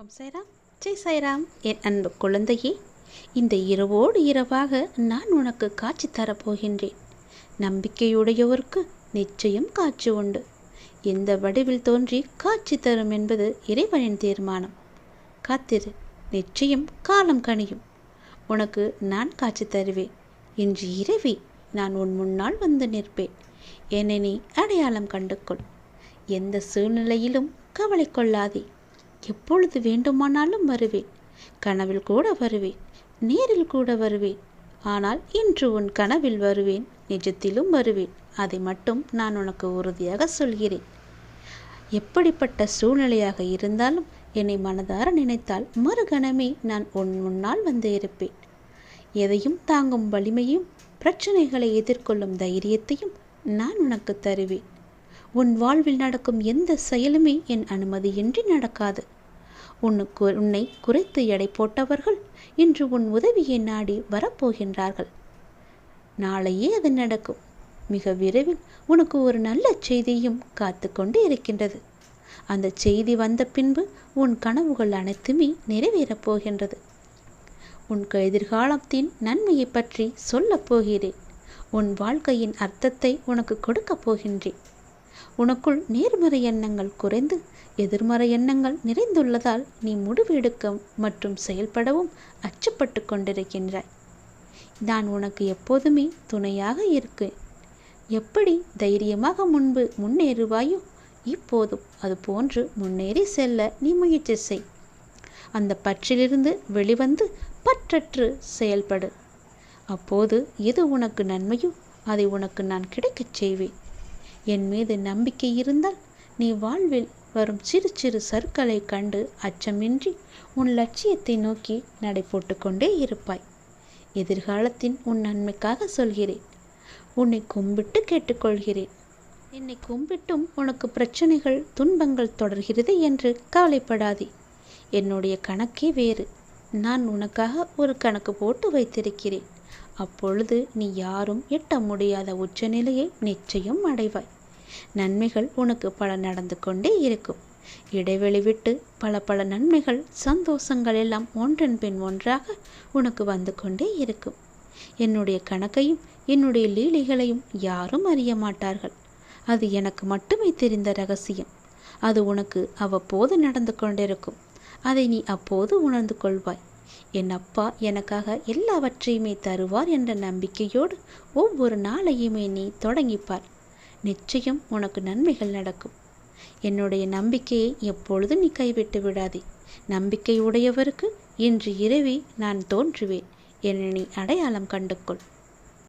ஓம் சாய்ராம், ஜெய் சாய்ராம். என் அன்பு குழந்தையே, இந்த இரவோடு இரவாக நான் உனக்கு காட்சி தரப்போகின்றேன். நம்பிக்கையுடையவருக்கு நிச்சயம் காட்சி உண்டு. எந்த வடிவில் தோன்றி காட்சி தரும் என்பது இறைவனின் தீர்மானம். காத்திரு, நிச்சயம் காலம் கனியும். உனக்கு நான் காட்சி தருவேன். இன்று இரவே நான் உன் முன்னால் வந்து நிற்பேன். என்னை நீ அடையாளம் கண்டுகொள். எந்த சூழ்நிலையிலும் கவலை கொள்ளாதே. எப்பொழுது வேண்டுமானாலும் வருவேன். கனவில் கூட வருவேன், நேரில் கூட வருவேன். ஆனால் இன்று உன் கனவில் வருவேன், நிஜத்திலும் வருவேன். அதை மட்டும் நான் உனக்கு உறுதியாக சொல்கிறேன். எப்படிப்பட்ட சூழ்நிலையாக இருந்தாலும் என்னை மனதார நினைத்தால் மறுகணமே நான் உன் முன்னால் வந்து இருப்பேன். எதையும் தாங்கும் வலிமையும் பிரச்சனைகளை எதிர்கொள்ளும் தைரியத்தையும் நான் உனக்கு தருவேன். உன் வாழ்வில் நடக்கும் எந்த செயலுமே என் அனுமதியின்றி நடக்காது. உன்னை குறைத்து எடை போட்டவர்கள் இன்று உன் உதவியை நாடி வரப்போகின்றார்கள். நாளையே அது நடக்கும். மிக விரைவில் உனக்கு ஒரு நல்ல செய்தியும் காத்து கொண்டு இருக்கின்றது. அந்த செய்தி வந்த பின்பு உன் கனவுகள் அனைத்துமே நிறைவேறப் போகின்றது. உன் எதிர்காலத்தின் நன்மையை பற்றி சொல்லப் போகிறேன். உன் வாழ்க்கையின் அர்த்தத்தை உனக்கு கொடுக்கப் போகின்றேன். உனக்குள் நேர்மறை எண்ணங்கள் குறைந்து எதிர்மறை எண்ணங்கள் நிறைந்துள்ளதால் நீ முடிவு எடுக்க மற்றும் செயல்படவும் அச்சப்பட்டு கொண்டிருக்கின்றாய். நான் உனக்கு எப்போதுமே துணையாக இருக்கேன். எப்படி தைரியமாக முன்பு முன்னேறுவாயோ இப்போதும் அது போன்று முன்னேறி செல்ல நீ முயற்சி செய். அந்த பற்றிலிருந்து வெளிவந்து பற்றற்று செயல்படு. அப்போது எது உனக்கு நன்மையோ அதை உனக்கு நான் கிடைக்கச் செய்வேன். என் மீது நம்பிக்கை இருந்தால் நீ வாழ்வில் வரும் சிறு சிறு சறுக்களை கண்டு அச்சமின்றி உன் லட்சியத்தை நோக்கி நடை போட்டு கொண்டே இருப்பாய். எதிர்காலத்தின் உன் நன்மைக்காக சொல்கிறேன். உன்னை கும்பிட்டு கேட்டுக்கொள்கிறேன். என்னை கும்பிட்டும் உனக்கு பிரச்சனைகள் துன்பங்கள் தொடர்கிறது என்று கவலைப்படாதே. என்னுடைய கணக்கே வேறு. நான் உனக்காக ஒரு கணக்கு போட்டு வைத்திருக்கிறேன். அப்பொழுது நீ யாரும் எட்ட முடியாத உச்சநிலையை நிச்சயம் அடைவாய். நன்மைகள் உனக்கு பல நடந்து கொண்டே இருக்கும். இடைவெளி விட்டு பல பல நன்மைகள் சந்தோஷங்கள் எல்லாம் ஒன்றன் பின் ஒன்றாக உனக்கு வந்து கொண்டே இருக்கும். என்னுடைய கணக்கையும் என்னுடைய லீலைகளையும் யாரும் அறிய மாட்டார்கள். அது எனக்கு மட்டுமே தெரிந்த ரகசியம். அது உனக்கு அவ்வப்போது நடந்து கொண்டிருக்கும். அதை நீ அப்போது உணர்ந்து கொள்வாய். என் அப்பா எனக்காக எல்லாவற்றையுமே தருவார் என்ற நம்பிக்கையோடு ஒவ்வொரு நாளையுமே நீ தொடங்கிப்பார். நிச்சயம் உனக்கு நன்மைகள் நடக்கும். என்னுடைய நம்பிக்கையை எப்பொழுதும் நீ கைவிட்டு விடாதே. நம்பிக்கை உடையவருக்கு இன்று இரவே நான் தோன்றுவேன். என்னை நீ அடையாளம் கண்டுகொள்.